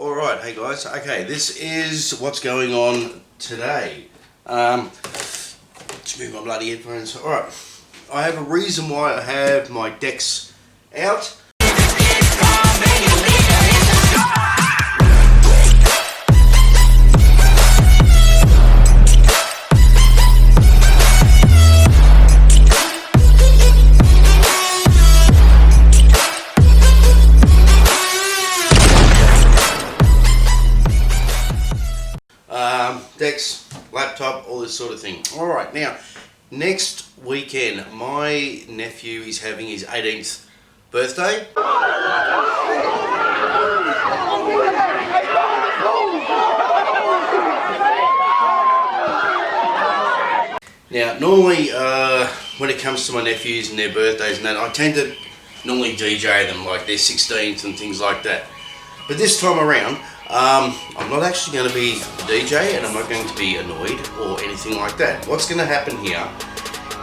Alright, hey guys, okay, this is what's going on today. Let's move my bloody headphones. Alright, I have a reason why I have my decks out. Decks, laptop, all this sort of thing. Alright, now, next weekend, my nephew is having his 18th birthday. Now, normally, when it comes to my nephews and their birthdays and that, I tend to normally DJ them, like their 16th and things like that. But this time around, I'm not actually going to be a DJ, and I'm not going to be annoyed or anything like that. What's going to happen here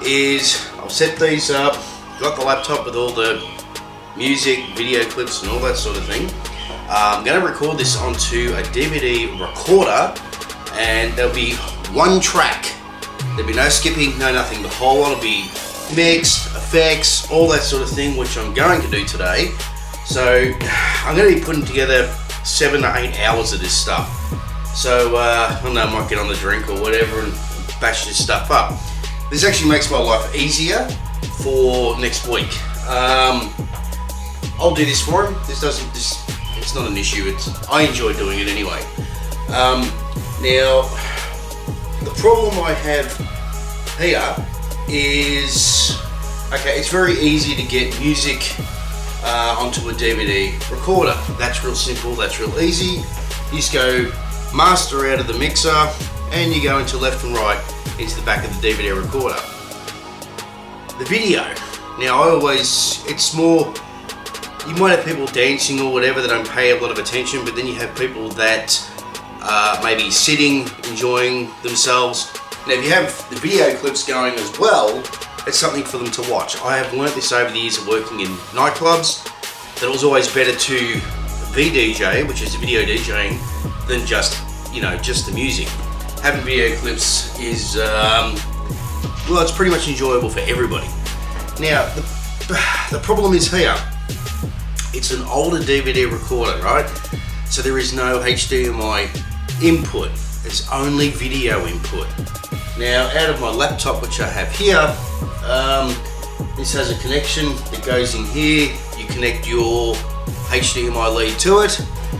is I'll set these up, got the laptop with all the music, video clips and all that sort of thing. I'm going to record this onto a DVD recorder, and there'll be one track. There'll be no skipping, no nothing. The whole lot will be mixed, effects, all that sort of thing, which I'm going to do today. So I'm going to be putting together 7 to 8 hours of this stuff. So I don't know, I might get on the drink or whatever and bash this stuff up. This actually makes my life easier for next week. I'll do this for him. It's not an issue. I enjoy doing it anyway. Now, the problem I have here is, okay, it's very easy to get music onto a DVD recorder. That's real simple, that's real easy. You just go master out of the mixer and you go into left and right into the back of the DVD recorder. The video, now it's more, you might have people dancing or whatever that don't pay a lot of attention, but then you have people that maybe sitting, enjoying themselves. Now if you have the video clips going as well, it's something for them to watch. I have learnt this over the years of working in nightclubs, that it was always better to VDJ, which is video DJing, than just the music. Having video clips is, well, it's pretty much enjoyable for everybody. Now, the problem is here, it's an older DVD recorder, right? So there is no HDMI input, it's only video input. Now, out of my laptop, which I have here, this has a connection that goes in here. You connect your HDMI lead to it,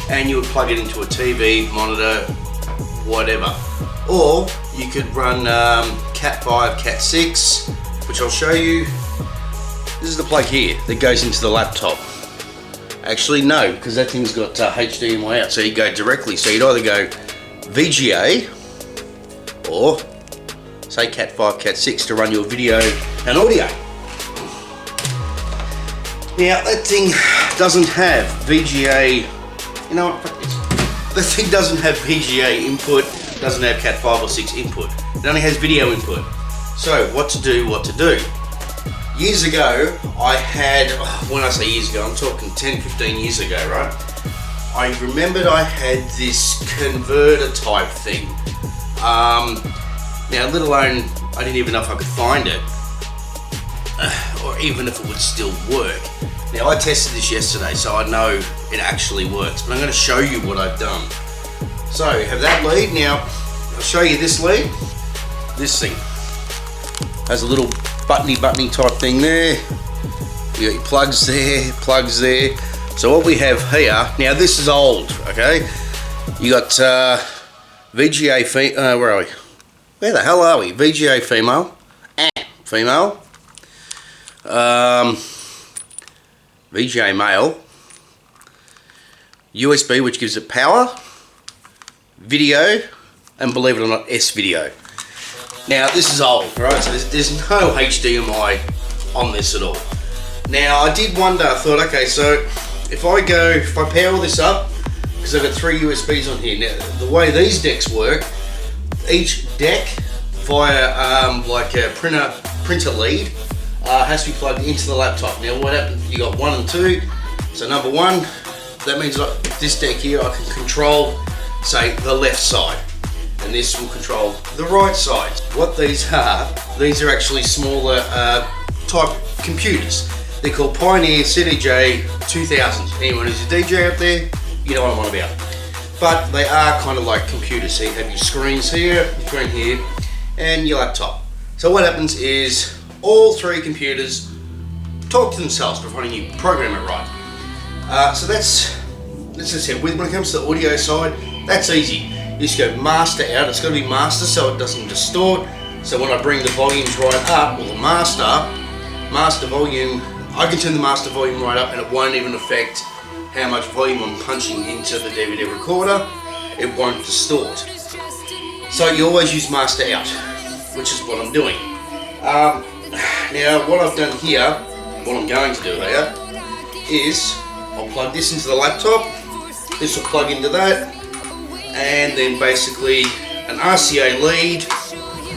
and you would plug it into a TV, monitor, whatever. Or you could run Cat 5, Cat 6, which I'll show you. This is the plug here that goes into the laptop. Actually, no, because that thing's got HDMI out, so you go directly. So you'd either go VGA or say Cat 5, Cat 6 to run your video and audio. Now that thing doesn't have VGA, you know what, the thing doesn't have VGA input, doesn't have Cat 5 or 6 input. It only has video input. So what to do? Years ago, I had, when I say years ago, I'm talking 10, 15 years ago, right? I remembered I had this converter type thing. Now, let alone, I didn't even know if I could find it, or even if it would still work. Now, I tested this yesterday, so I know it actually works, but I'm going to show you what I've done. So, you have that lead. Now, I'll show you this lead. This thing has a little buttony type thing there. You got your plugs there. So what we have here, now this is old, okay? You got VGA, where are we? Where the hell are we? VGA female, VGA male, USB which gives it power, video, and believe it or not, S-video. Now this is old, right? So there's no HDMI on this at all. Now I did wonder, I thought, okay, so if I power this up, because I've got 3 USBs on here. Now the way these decks work, each deck via like a printer lead has to be plugged into the laptop. Now what happens, you got 1 and 2, so number 1 that means like this deck here, I can control, say, the left side, and this will control the right side. What these are actually smaller type computers. They're called Pioneer CDJ 2000s. Anyone who's a DJ out there, you know what I'm on about. But they are kind of like computers. So you have your screens here, your screen here, and your laptop. So what happens is all three computers talk to themselves, providing you program it right. So that's as I said, when it comes to the audio side, that's easy. You just go master out. It's got to be master so it doesn't distort. So when I bring the volumes right up, or the master volume, I can turn the master volume right up and it won't even affect how much volume I'm punching into the DVD recorder. It won't distort. So you always use master out, which is what I'm doing. Now what I've done here, what I'm going to do here, is I'll plug this into the laptop, this will plug into that, and then basically an RCA lead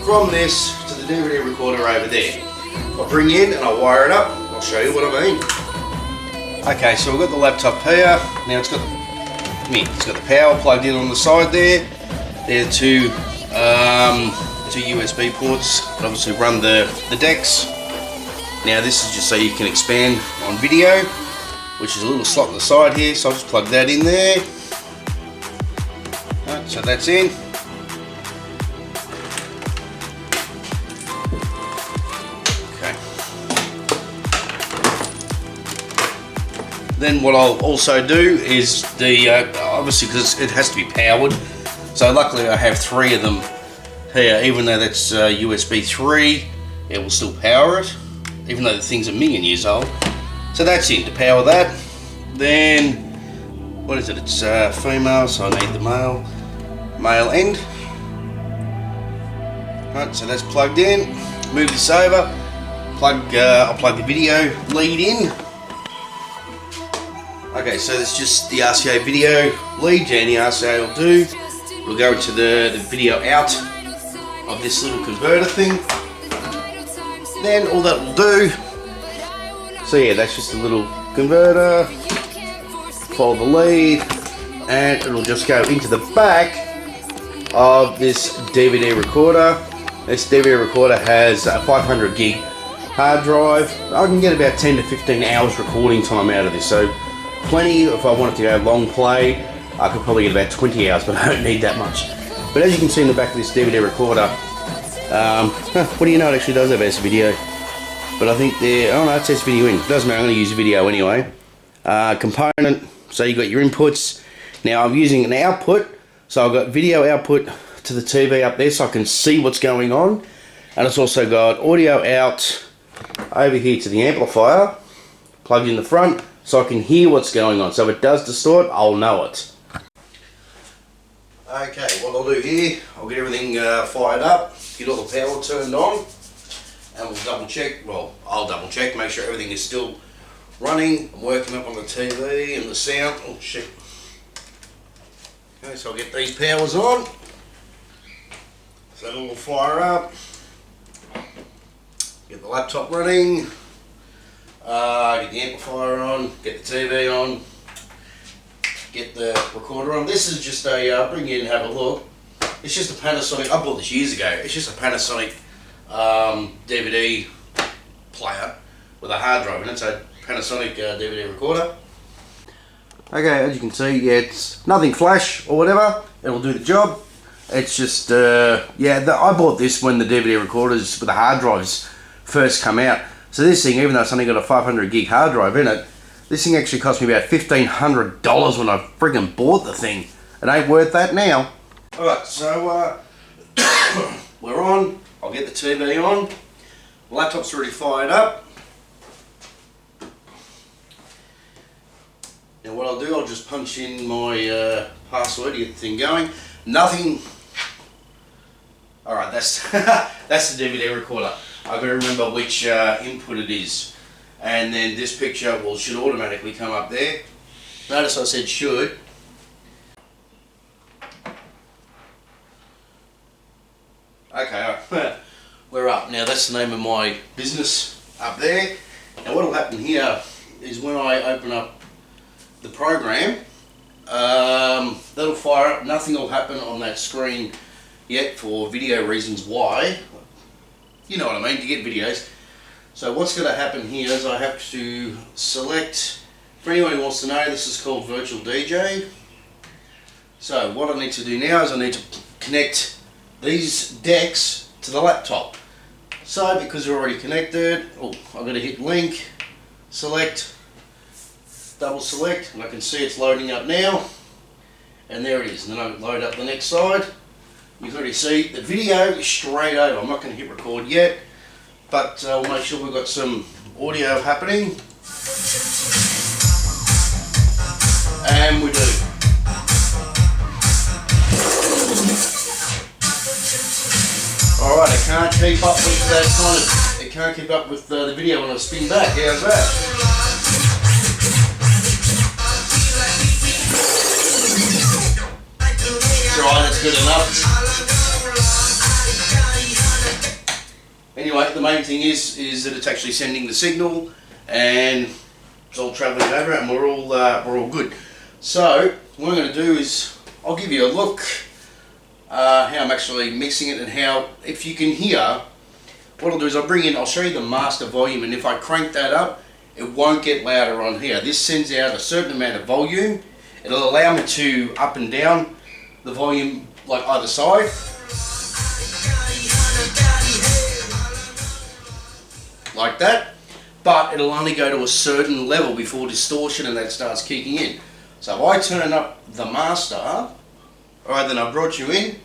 from this to the DVD recorder over there. I'll bring in and I'll wire it up. I'll show you what I mean. Okay, so we've got the laptop here. Now it's got the power plugged in on the side there. There are two USB ports that obviously run the decks. Now this is just so you can expand on video, which is a little slot on the side here. So I'll just plug that in there. Right, so that's in. Then what I'll also do is obviously because it has to be powered, so luckily I have three of them here. Even though that's USB 3, it will still power it, even though the thing's a million years old. So that's it, to power that. Then, what is it, it's female, so I need the male end. Right, so that's plugged in. Move this over, I'll plug the video lead in. Okay, so that's just the RCA video lead, and the RCA will do. We'll go to the video out of this little converter thing. Then all that will do, so yeah, that's just a little converter, follow the lead, and it'll just go into the back of this DVD recorder. This DVD recorder has a 500 gig hard drive. I can get about 10 to 15 hours recording time out of this, so plenty. If I wanted to go long play, I could probably get about 20 hours, but I don't need that much. But as you can see in the back of this DVD recorder, what do you know, it actually does have S video. But I think oh no, it says video in. Doesn't matter, I'm going to use video anyway. Component, so you got your inputs. Now I'm using an output, so I've got video output to the TV up there so I can see what's going on. And it's also got audio out over here to the amplifier, plugged in the front, so I can hear what's going on. So if it does distort, I'll know it. Okay, what I'll do here, I'll get everything fired up, get all the power turned on, and we'll double check, well, I'll double check, make sure everything is still running. I'm working up on the TV and the sound. Oh shit. Okay, so I'll get these powers on. So that'll all fire up. Get the laptop running. Get the amplifier on, get the TV on, get the recorder on. This is just a, bring you in and have a look. It's just a Panasonic, I bought this years ago. It's just a Panasonic DVD player with a hard drive in it. It's a Panasonic DVD recorder. Okay, as you can see, yeah, it's nothing flash or whatever. It'll do the job. It's just, yeah, I bought this when the DVD recorders with the hard drives first come out. So this thing, even though it's only got a 500 gig hard drive in it, this thing actually cost me about $1,500 when I friggin' bought the thing. It ain't worth that now. Alright, so we're on. I'll get the TV on. The laptop's already fired up. Now what I'll do, I'll just punch in my password to get the thing going. Nothing. Alright, that's that's the DVD recorder. I've got to remember which input it is, and then this picture should automatically come up there. Notice I said should. Okay, we're up. Now that's the name of my business up there. Now what will happen here is when I open up the program, that'll fire up. Nothing will happen on that screen yet for video reasons. Why? You know what I mean, to get videos. So what's going to happen here is I have to select, for anyone who wants to know, this is called Virtual DJ. So what I need to do now is I need to connect these decks to the laptop. So because they're already connected, I've got to hit link, select, double select, and I can see it's loading up now. And there it is. And then I load up the next side. You can already see the video is straight over. I'm not going to hit record yet, but we'll make sure we've got some audio happening. And we do. Alright, I can't keep up with that kind of, it can't keep up with the video when I spin back. How's that? Alright, that's good enough. Anyway, the main thing is that it's actually sending the signal and it's all travelling over and we're all good. So what I'm going to do is I'll give you a look how I'm actually mixing it and how, if you can hear, what I'll do is I'll show you the master volume, and if I crank that up, it won't get louder on here. This sends out a certain amount of volume. It'll allow me to up and down the volume like either side. Like that. But it'll only go to a certain level before distortion and that starts kicking in. So if I turn up the master, alright, then I brought you in.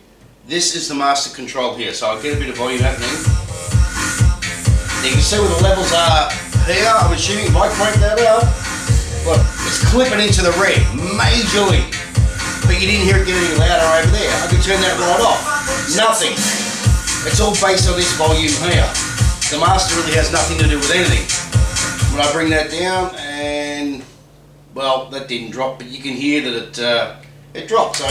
This is the master control here. So I'll get a bit of volume happening. You can see where the levels are here. I'm assuming if I crank that up, look, it's clipping into the red majorly. But you didn't hear it get any louder over there. I can turn that right off. Nothing. It's all based on this volume here. The master really has nothing to do with anything. When I bring that down, and well, that didn't drop, but you can hear that it dropped. So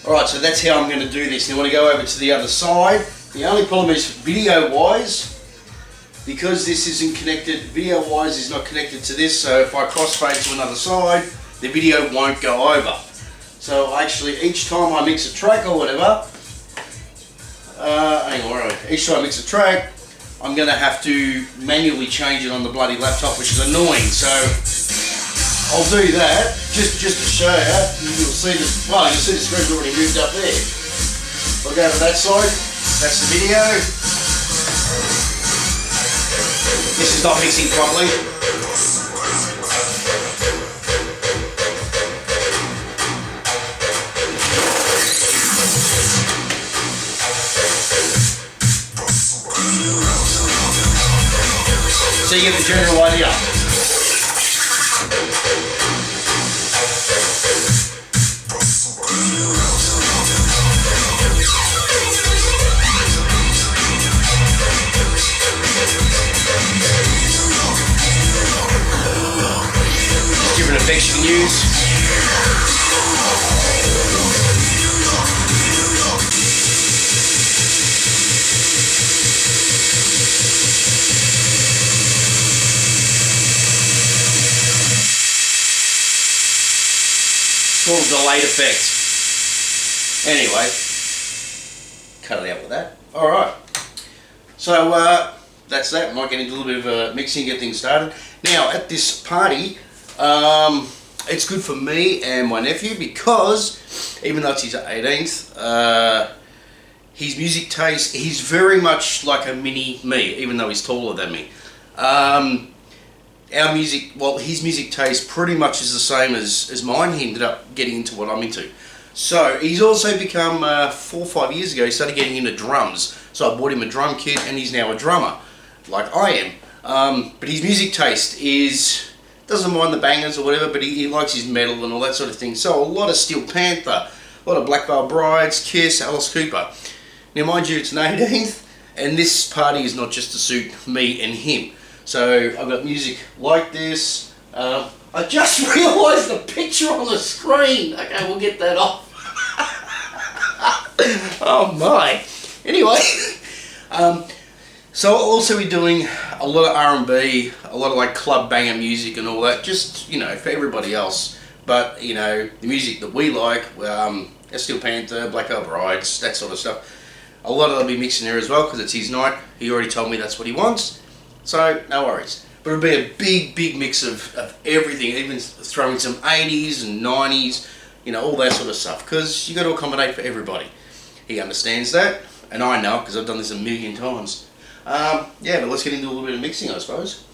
alright, so that's how I'm going to do this. Now I want to go over to the other side. The only problem is video-wise, because this isn't connected, video-wise is not connected to this, so if I crossfade to another side, the video won't go over. So actually, each time I mix a track or whatever, each time I mix a track, I'm going to have to manually change it on the bloody laptop, which is annoying. So I'll do that just to show you. You'll see this. Well, you'll see the screen's already moved up there. I'll go to that side. That's the video. This is not mixing properly. So you get the general idea. Just different effects you can use. Called delayed effect. Anyway, cut it out with that. Alright, so that's that. Might get into a little bit of mixing, get things started. Now at this party, it's good for me and my nephew because even though it's his 18th, his music taste, he's very much like a mini me, even though he's taller than me. Our music, well, his music taste pretty much is the same as mine. He ended up getting into what I'm into. So he's also become, 4 or 5 years ago, he started getting into drums. So I bought him a drum kit and he's now a drummer, like I am. But his music taste doesn't mind the bangers or whatever, but he likes his metal and all that sort of thing. So a lot of Steel Panther, a lot of Black Veil Brides, Kiss, Alice Cooper. Now mind you, it's an 18th and this party is not just to suit me and him. So I've got music like this. I just realised the picture on the screen. Okay, we'll get that off. Oh my. Anyway, So I'll also be doing a lot of R&B, a lot of like club banger music and all that, just, you know, for everybody else. But, you know, the music that we like, Steel Panther, Black Veil Brides, that sort of stuff. A lot of them will be mixing there as well because it's his night. He already told me that's what he wants. So, no worries. But it'll be a big mix of everything, even throwing some 80s and 90s, you know, all that sort of stuff. Because you got to accommodate for everybody. He understands that, and I know because I've done this a million times. Yeah, but let's get into a little bit of mixing, I suppose.